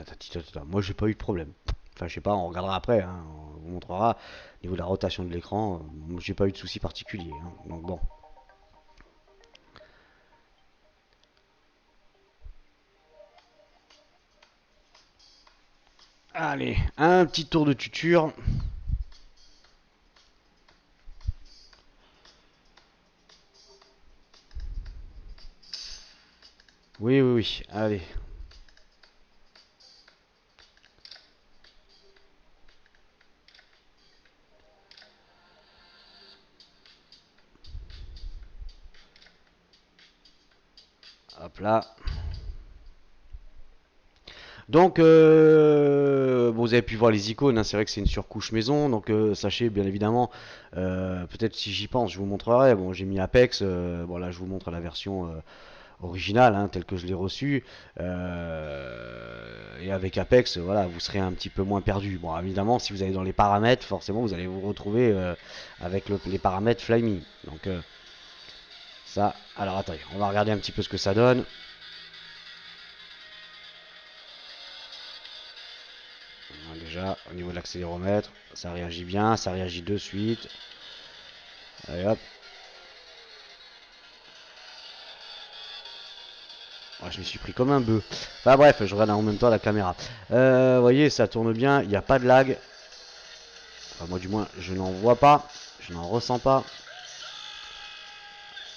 Moi, j'ai pas eu de problème. Enfin, je sais pas, on regardera après, hein, on vous montrera. Au niveau de la rotation de l'écran, j'ai pas eu de souci particulier, hein. Donc, bon. Allez, un petit tour de tuture. Oui, oui, oui. Allez. Hop là. Donc, bon, vous avez pu voir les icônes, hein, c'est vrai que c'est une surcouche maison, donc sachez bien évidemment, peut-être si j'y pense, je vous montrerai. Bon, j'ai mis Apex, bon là je vous montre la version originale, hein, telle que je l'ai reçue, et avec Apex, voilà, vous serez un petit peu moins perdu. Bon, évidemment, si vous allez dans les paramètres, forcément vous allez vous retrouver avec les paramètres Flyme. Donc, ça, alors attendez, on va regarder un petit peu ce que ça donne. Déjà, au niveau de l'accéléromètre, ça réagit bien, ça réagit de suite. Allez hop. Oh, je me suis pris comme un bœuf. Enfin bref, je regarde en même temps la caméra. Vous voyez, ça tourne bien, il n'y a pas de lag. Enfin, moi du moins, je n'en vois pas. Je n'en ressens pas.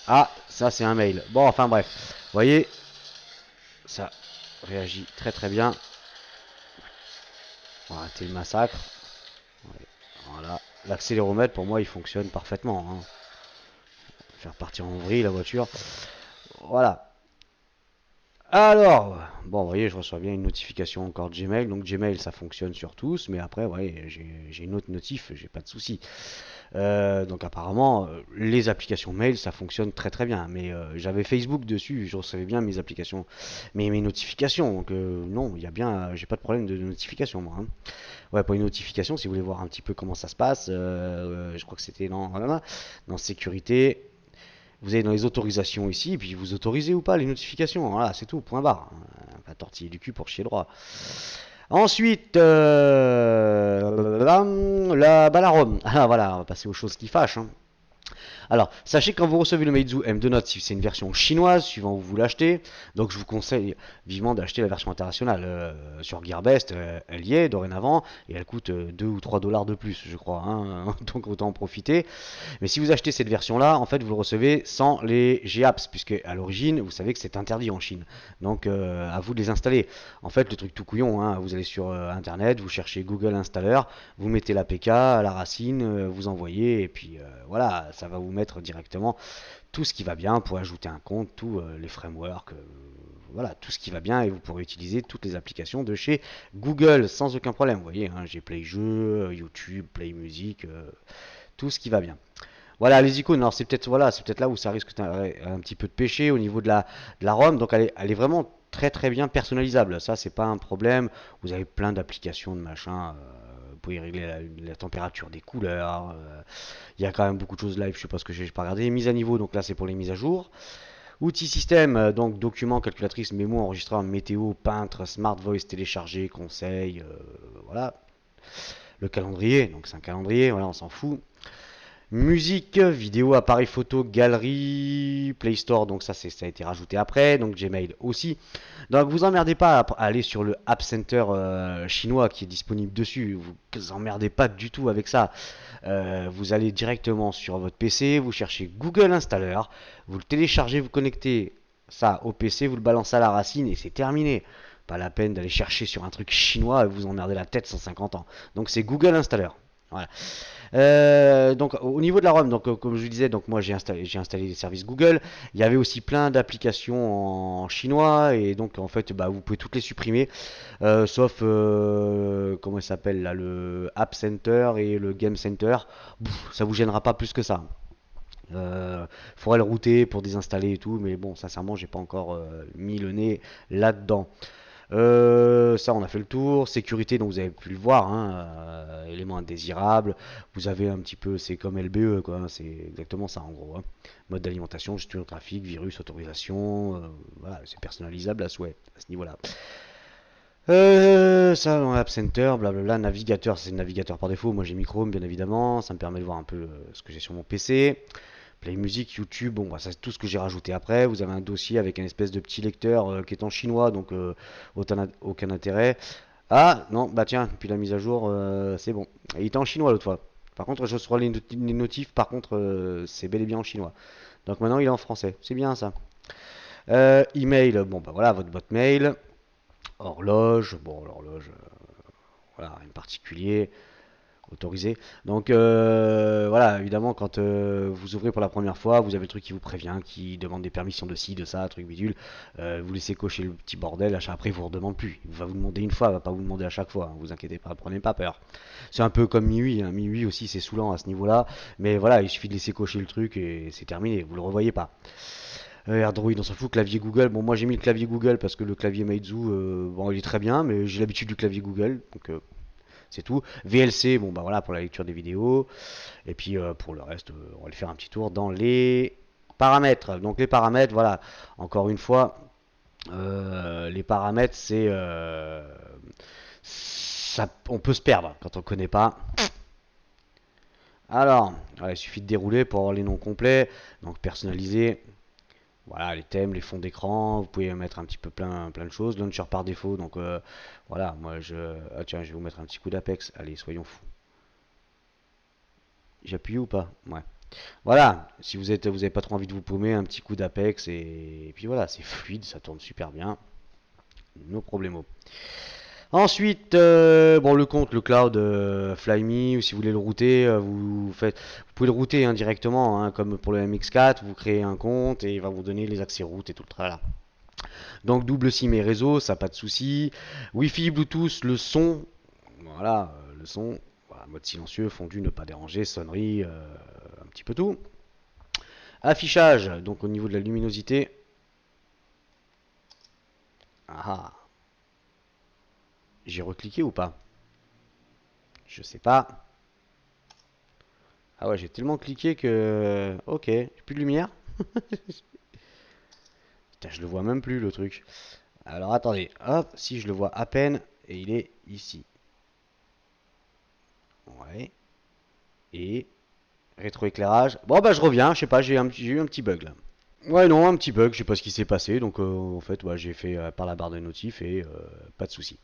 Ah, ça c'est un mail. Bon, enfin bref. Vous voyez, ça réagit très très bien. Voilà, c'est le massacre. Voilà. L'accéléromètre, pour moi, il fonctionne parfaitement, hein. Faire partir en vrille la voiture. Voilà. Alors, bon, vous voyez, je reçois bien une notification encore de Gmail. Donc Gmail, ça fonctionne sur tous, mais après, ouais, j'ai une autre notif, j'ai pas de souci. Donc apparemment, les applications mail, ça fonctionne très très bien. Mais j'avais Facebook dessus, je recevais bien mes applications, mes notifications. Donc non, il y a bien, j'ai pas de problème de notification moi, hein. Ouais, pour les notifications, si vous voulez voir un petit peu comment ça se passe, je crois que c'était dans sécurité. Vous allez dans les autorisations ici, et puis vous autorisez ou pas les notifications. Voilà, c'est tout, point barre. Pas tortiller du cul pour chier droit. Ensuite, la ROM. Ah voilà, on va passer aux choses qui fâchent, hein. Alors, sachez que quand vous recevez le Meizu M2 Note, si c'est une version chinoise, suivant où vous l'achetez, donc je vous conseille vivement d'acheter la version internationale. Sur Gearbest, elle y est dorénavant, et elle coûte 2 ou 3 dollars de plus, je crois, hein, donc autant en profiter. Mais si vous achetez cette version-là, en fait, vous le recevez sans les GApps, puisque à l'origine, vous savez que c'est interdit en Chine. Donc, à vous de les installer. En fait, le truc tout couillon, hein, vous allez sur Internet, vous cherchez Google Installer, vous mettez l'APK à la racine, vous envoyez, et puis voilà, ça va vous mettre directement tout ce qui va bien pour ajouter un compte, tous les frameworks, voilà, tout ce qui va bien, et vous pourrez utiliser toutes les applications de chez Google sans aucun problème. Vous voyez, hein, j'ai Play Jeux, YouTube, Play Music, tout ce qui va bien. Voilà les icônes, alors c'est peut-être voilà, c'est peut-être là où ça risque un petit peu de péché au niveau de la ROM, donc elle est vraiment très très bien personnalisable, ça c'est pas un problème, vous avez plein d'applications de machin, vous pouvez régler la température des couleurs, il y a quand même beaucoup de choses live, je sais pas ce que j'ai pas regardé, mise à niveau, donc là c'est pour les mises à jour, outils système, donc documents, calculatrice, mémo, enregistreur, météo, peintre, smart voice, télécharger, conseil, voilà, le calendrier, donc c'est un calendrier, voilà on s'en fout. Musique, vidéo, appareil photo, galerie, Play Store, donc ça a été rajouté après, donc Gmail aussi. Donc vous emmerdez pas à aller sur le App Center chinois qui est disponible dessus. Vous emmerdez pas du tout avec ça. Vous allez directement sur votre PC, vous cherchez Google Installer, vous le téléchargez, vous connectez ça au PC, vous le balancez à la racine et c'est terminé. Pas la peine d'aller chercher sur un truc chinois et vous emmerder la tête 150 ans. Donc c'est Google Installer. Voilà. Donc au niveau de la ROM, donc comme je vous disais, donc moi j'ai installé les services Google. Il y avait aussi plein d'applications en chinois et donc en fait bah, vous pouvez toutes les supprimer, sauf comment il s'appelle là, le App Center et le Game Center. Ça vous gênera pas plus que ça. Faudrait le router pour désinstaller et tout, mais bon, sincèrement, j'ai pas encore mis le nez là-dedans. Ça, on a fait le tour. Sécurité, donc vous avez pu le voir, hein, éléments indésirables. Vous avez un petit peu, c'est comme LBE, quoi. Hein, c'est exactement ça en gros. Hein. Mode d'alimentation, gestion de trafic, virus, autorisation. Voilà, c'est personnalisable à souhait à ce niveau-là. Ça, dans l'App Center, blablabla, navigateur, c'est le navigateur par défaut. Moi j'ai mis Chrome, bien évidemment. Ça me permet de voir un peu ce que j'ai sur mon PC. Play Music, YouTube, bon, bah, ça c'est tout ce que j'ai rajouté après. Vous avez un dossier avec un espèce de petit lecteur qui est en chinois, donc aucun intérêt. Ah, non, bah tiens, puis la mise à jour, c'est bon. Il était en chinois l'autre fois. Par contre, je reçois les notifs, par contre, c'est bel et bien en chinois. Donc maintenant, il est en français. C'est bien ça. Email, bon, bah voilà, votre boîte mail. Horloge, bon, l'horloge, voilà, rien de particulier. Autorisé. Donc voilà, évidemment, quand vous ouvrez pour la première fois, vous avez le truc qui vous prévient, qui demande des permissions de ci, de ça, truc bidule. Vous laissez cocher le petit bordel, après il vous redemande plus. Il va vous demander une fois, il va pas vous demander à chaque fois. Hein, vous inquiétez pas, prenez pas peur. C'est un peu comme MIUI, hein. MIUI aussi c'est saoulant à ce niveau-là, mais voilà, il suffit de laisser cocher le truc et c'est terminé, vous le revoyez pas. Android, on s'en fout. Clavier Google, bon moi j'ai mis le clavier Google parce que le clavier Meizu, bon il est très bien, mais j'ai l'habitude du clavier Google, donc c'est tout. VLC, bon bah voilà pour la lecture des vidéos. Et puis pour le reste, on va le faire un petit tour dans les paramètres. Donc les paramètres, voilà, encore une fois, les paramètres, on peut se perdre quand on ne connaît pas. Alors, voilà, il suffit de dérouler pour avoir les noms complets. Donc personnaliser. Voilà, les thèmes, les fonds d'écran, vous pouvez mettre un petit peu plein de choses. Launcher par défaut, donc voilà, moi Ah tiens, je vais vous mettre un petit coup d'Apex. Allez, soyons fous. J'appuie ou pas? Ouais. Voilà, si vous avez pas trop envie de vous paumer, un petit coup d'Apex et puis voilà, c'est fluide, ça tourne super bien. No problemo. Ensuite, bon le compte, le cloud Flyme, ou si vous voulez le router, vous pouvez le router hein, directement, hein, comme pour le MX4, vous créez un compte et il va vous donner les accès route et tout le tralala. Donc double SIM et réseau, ça pas de souci. Wi-Fi, Bluetooth, le son, voilà, le son, voilà, mode silencieux, fondu, ne pas déranger, sonnerie, un petit peu tout. Affichage, donc au niveau de la luminosité. Ah, j'ai recliqué ou pas? Je sais pas. Ah ouais, j'ai tellement cliqué que... Ok, j'ai plus de lumière. Putain, je le vois même plus le truc. Alors attendez, hop, si je le vois à peine, et il est ici. Ouais. Et rétroéclairage. Bon bah je reviens, je sais pas, j'ai eu un petit bug là. Ouais non, un petit bug, je sais pas ce qui s'est passé, donc en fait ouais, j'ai fait par la barre de notif et pas de souci.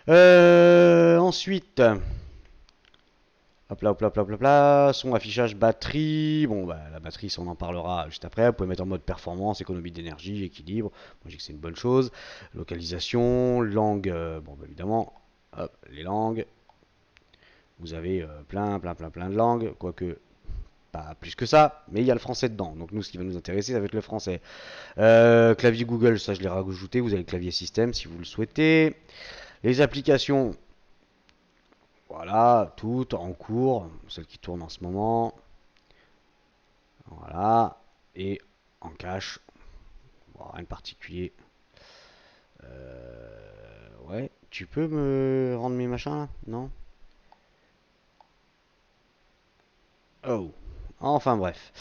Ensuite, hop là, hop là, hop là, hop là, son affichage batterie. Bon, bah, la batterie, ça on en parlera juste après. Vous pouvez mettre en mode performance, économie d'énergie, équilibre. Moi, je dis que c'est une bonne chose. Localisation, langue, bon, bah, évidemment, hop, les langues. Vous avez plein de langues, quoique pas plus que ça, mais il y a le français dedans. Donc, nous, ce qui va nous intéresser, ça va être le français. Clavier Google, ça je l'ai rajouté. Vous avez le clavier système si vous le souhaitez. Les applications, voilà, toutes en cours, celles qui tournent en ce moment. Voilà. Et en cache, bon, rien de particulier. Ouais, tu peux me rendre mes machins là? Non? Oh. Enfin bref.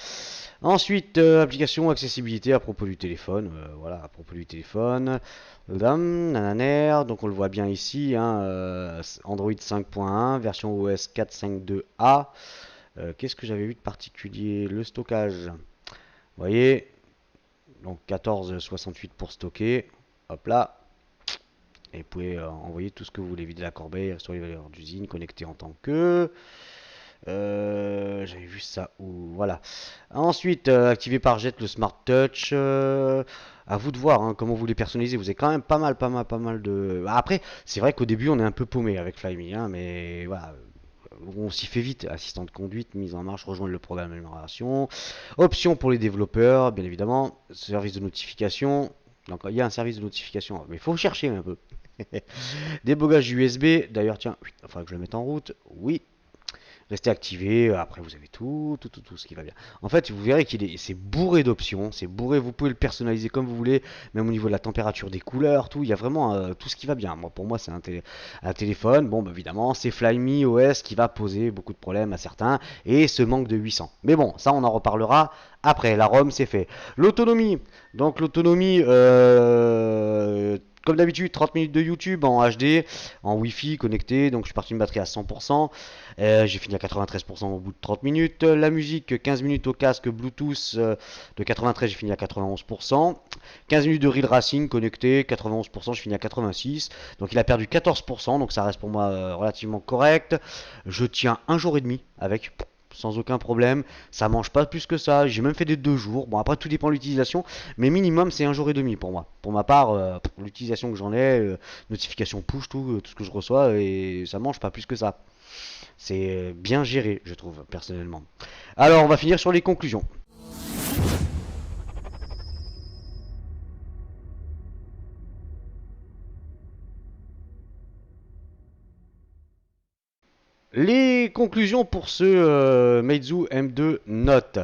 Ensuite, application, accessibilité à propos du téléphone. Voilà, à propos du téléphone. Nananer, donc on le voit bien ici. Hein, Android 5.1, version OS 4.5.2a. Qu'est-ce que j'avais vu de particulier? Le stockage. Vous voyez, donc 14,68 pour stocker. Hop là. Et vous pouvez envoyer tout ce que vous voulez, vider la corbeille, restaurer les valeurs d'usine, connecter en tant que. J'avais vu ça où. Voilà. Ensuite, activé par Jet le Smart Touch. À vous de voir hein, comment vous les personnalisez. Vous avez quand même pas mal de. Après, c'est vrai qu'au début, on est un peu paumé avec Flyme, hein, mais voilà. On s'y fait vite. Assistant de conduite, mise en marche, rejoindre le programme d'amélioration. Options pour les développeurs, bien évidemment. Service de notification. Donc, il y a un service de notification, mais il faut chercher un peu. Débogage USB. D'ailleurs, tiens, il faudra que je le mette en route. Oui, restez activé, après vous avez tout ce qui va bien. En fait, vous verrez c'est bourré d'options, c'est bourré, vous pouvez le personnaliser comme vous voulez, même au niveau de la température des couleurs, tout, il y a vraiment tout ce qui va bien. Moi, pour moi, c'est un téléphone, bon, bah, évidemment, c'est Flyme OS qui va poser beaucoup de problèmes à certains, et ce manque de 800. Mais bon, ça, on en reparlera après, la ROM, c'est fait. L'autonomie, donc l'autonomie, comme d'habitude, 30 minutes de YouTube en HD, en Wi-Fi connecté, donc je suis parti une batterie à 100%. J'ai fini à 93% au bout de 30 minutes. La musique, 15 minutes au casque Bluetooth de 93, j'ai fini à 91%. 15 minutes de Real Racing connecté, 91%, je finis à 86%. Donc il a perdu 14%, donc ça reste pour moi relativement correct. Je tiens un jour et demi avec, sans aucun problème. Ça mange pas plus que ça. J'ai même fait des 2 jours. Bon, après, tout dépend de l'utilisation. Mais minimum, c'est un jour et demi pour moi. Pour ma part, l'utilisation que j'en ai, notification push, tout ce que je reçois, et ça mange pas plus que ça. C'est bien géré, je trouve, personnellement. Alors, on va finir sur les conclusions. Les conclusions pour ce Meizu M2 Note.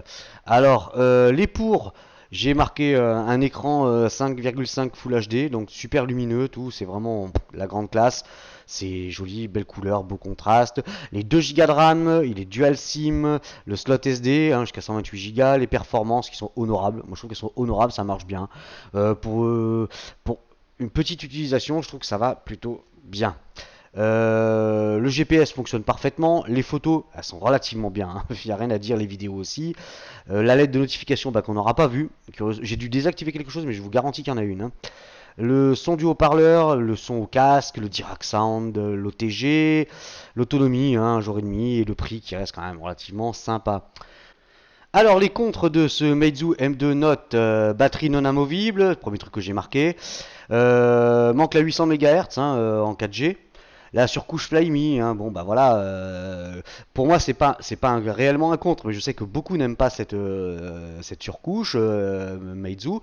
Alors, les pour, j'ai marqué un écran 5,5 Full HD, donc super lumineux, tout, c'est vraiment la grande classe. C'est joli, belle couleur, beau contraste. Les 2 Go de RAM, il est dual SIM, le slot SD hein, jusqu'à 128 Go, les performances qui sont honorables. Moi je trouve qu'elles sont honorables, ça marche bien. Pour une petite utilisation, je trouve que ça va plutôt bien. Le GPS fonctionne parfaitement, les photos elles sont relativement bien, hein. Il n'y a rien à dire, les vidéos aussi. La lettre de notification bah, qu'on n'aura pas vue, j'ai dû désactiver quelque chose mais je vous garantis qu'il y en a une. Hein. Le son du haut-parleur, le son au casque, le Dirac Sound, l'OTG, l'autonomie, hein, un jour et demi, et le prix qui reste quand même relativement sympa. Alors les contres de ce Meizu M2 Note, batterie non amovible, premier truc que j'ai marqué, manque la 800 MHz hein, en 4G. La surcouche Flyme, hein, bon bah voilà, pour moi c'est pas réellement un contre, mais je sais que beaucoup n'aiment pas cette surcouche Meizu,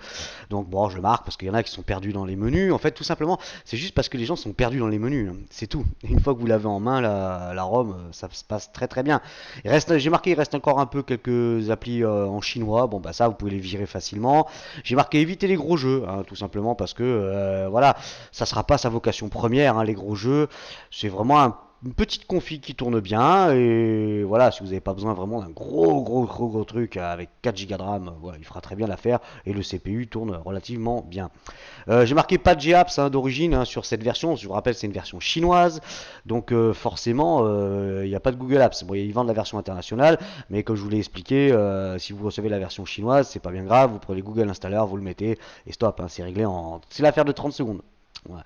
donc bon je le marque parce qu'il y en a qui sont perdus dans les menus. En fait tout simplement c'est juste parce que les gens sont perdus dans les menus, hein. C'est tout. Et une fois que vous l'avez en main la ROM, ça se passe très très bien. J'ai marqué il reste encore un peu quelques applis en chinois, bon bah ça vous pouvez les virer facilement. J'ai marqué éviter les gros jeux, hein, tout simplement parce que voilà, ça sera pas sa vocation première, hein, les gros jeux. C'est vraiment une petite config qui tourne bien et voilà, si vous n'avez pas besoin vraiment d'un gros truc avec 4 Go de RAM, voilà, il fera très bien l'affaire et le CPU tourne relativement bien. J'ai marqué pas de GApps hein, d'origine hein, sur cette version, je vous rappelle c'est une version chinoise, donc forcément il n'y a pas de Google Apps. Bon, ils vendent la version internationale, mais comme je vous l'ai expliqué, si vous recevez la version chinoise, c'est pas bien grave, vous prenez Google Installer, vous le mettez et stop, hein, c'est réglé c'est l'affaire de 30 secondes. Voilà.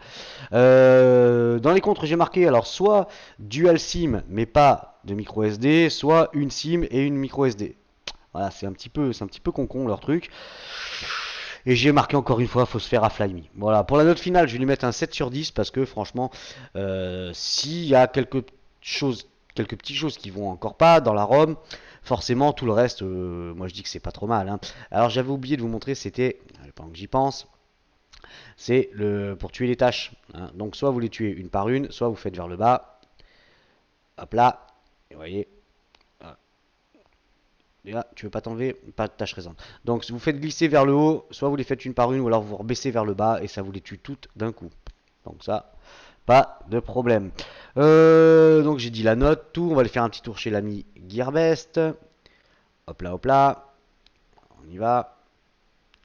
Dans les contres, j'ai marqué alors soit dual SIM mais pas de micro SD, soit une SIM et une micro SD. Voilà, c'est un petit peu con leur truc. Et j'ai marqué encore une fois, faut se faire à Flyme. Voilà, pour la note finale, je vais lui mettre un 7 sur 10 parce que franchement, s'il y a quelques petites choses qui vont encore pas dans la ROM, forcément tout le reste, moi je dis que c'est pas trop mal. Hein. Alors j'avais oublié de vous montrer, c'était, pendant que j'y pense, c'est pour tuer les tâches. Hein. Donc soit vous les tuez une par une, soit vous faites vers le bas. Hop là. Et vous voyez. Et là, tu veux pas t'enlever, pas de tâche présente. Donc si vous faites glisser vers le haut, soit vous les faites une par une, ou alors vous rebaissez vers le bas et ça vous les tue toutes d'un coup. Donc ça, pas de problème. Donc j'ai dit la note, tout. On va aller faire un petit tour chez l'ami Gearbest. Hop là. On y va.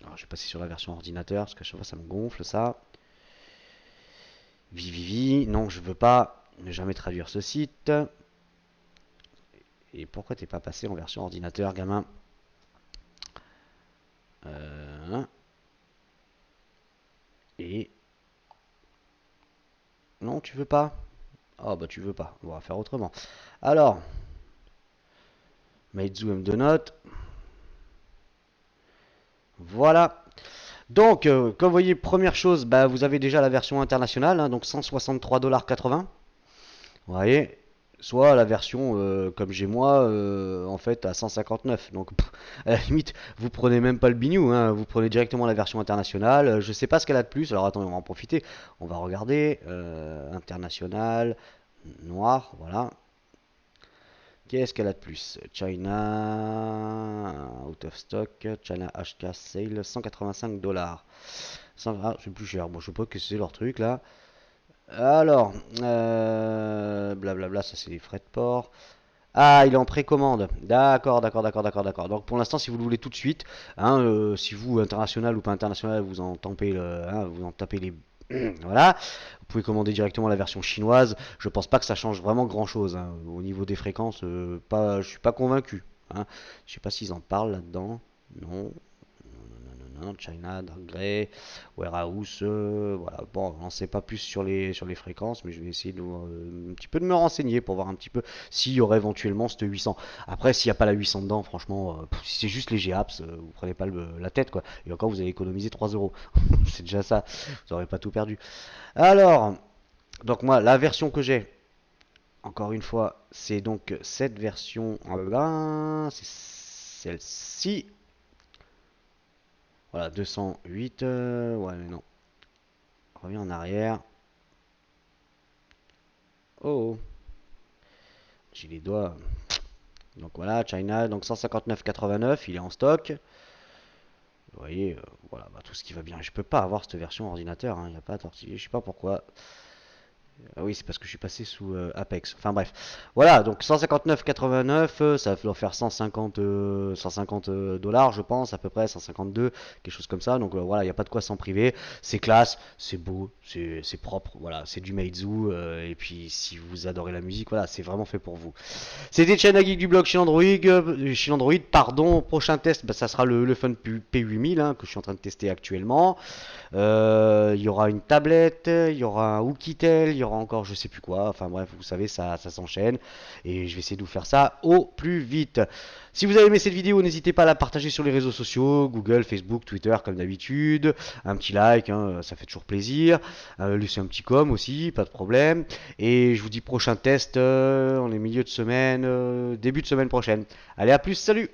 Alors, je vais passer sur la version ordinateur parce qu'à chaque fois ça me gonfle ça. Vivivi, non je veux pas ne jamais traduire ce site. Et pourquoi t'es pas passé en version ordinateur, gamin? Hein. Et... Non, tu veux pas? Oh bah tu veux pas, on va faire autrement. Alors, Meizu M2 Note. Voilà. Donc, comme vous voyez, première chose, bah, vous avez déjà la version internationale, hein, donc 163,80 $. Vous voyez, soit la version comme j'ai moi, en fait, à 159. Donc, à la limite, vous prenez même pas le bignou, hein, vous prenez directement la version internationale. Je sais pas ce qu'elle a de plus, alors attendez, on va en profiter. On va regarder. International, noir, voilà. Qu'est-ce qu'elle a de plus? China, out of stock, China HK sale, 185 $. Ah, c'est plus cher. Bon, je sais pas ce que c'est leur truc là. Alors, blablabla, ça c'est les frais de port. Ah, il est en précommande. D'accord, d'accord, d'accord, d'accord, d'accord. Donc pour l'instant, si vous le voulez tout de suite, hein, si vous, international ou pas international, vous en tapez, vous en tapez les... Voilà, vous pouvez commander directement la version chinoise. Je pense pas que ça change vraiment grand chose, hein. Au niveau des fréquences. Pas, je suis pas convaincu, hein. Je sais pas s'ils en parlent là-dedans. Non, non, China, Dark Grey, Warehouse, voilà. Bon, on n'en sait pas plus sur les fréquences, mais je vais essayer de, un petit peu de me renseigner pour voir un petit peu s'il y aurait éventuellement cette 800. Après, s'il n'y a pas la 800 dedans, franchement, si c'est juste les GApps, vous prenez pas la tête, quoi. Et encore, vous allez économiser 3 euros. C'est déjà ça, vous n'aurez pas tout perdu. Alors, donc moi, la version que j'ai, encore une fois, c'est donc cette version là, c'est celle-ci. Voilà, 208. Ouais, mais non. Reviens en arrière. Oh, oh. J'ai les doigts. Donc voilà, China, donc 159,89, il est en stock. Vous voyez, voilà, bah, tout ce qui va bien. Je peux pas avoir cette version ordinateur, hein, il n'y a pas à tortiller, je sais pas pourquoi. Ah oui, c'est parce que je suis passé sous Apex. Enfin bref. Voilà, donc 159,89, ça doit faire 150, 150 $, je pense, à peu près, 152, quelque chose comme ça. Donc voilà, il n'y a pas de quoi s'en priver. C'est classe, c'est beau, c'est propre. Voilà, c'est du Meizu. Et puis si vous adorez la musique, voilà, c'est vraiment fait pour vous. C'était China Geek du blog chez Android, pardon. Prochain test, bah, ça sera le Fun P8000 hein, que je suis en train de tester actuellement. Il y aura une tablette, il y aura un Oukitel, il y aura encore je sais plus quoi. Enfin bref, vous savez, ça s'enchaîne. Et je vais essayer de vous faire ça au plus vite. Si vous avez aimé cette vidéo, n'hésitez pas à la partager sur les réseaux sociaux, Google, Facebook, Twitter, comme d'habitude. Un petit like, hein, ça fait toujours plaisir. Laissez un petit com aussi, pas de problème. Et je vous dis prochain test, on est milieu de semaine, début de semaine prochaine. Allez, à plus, salut!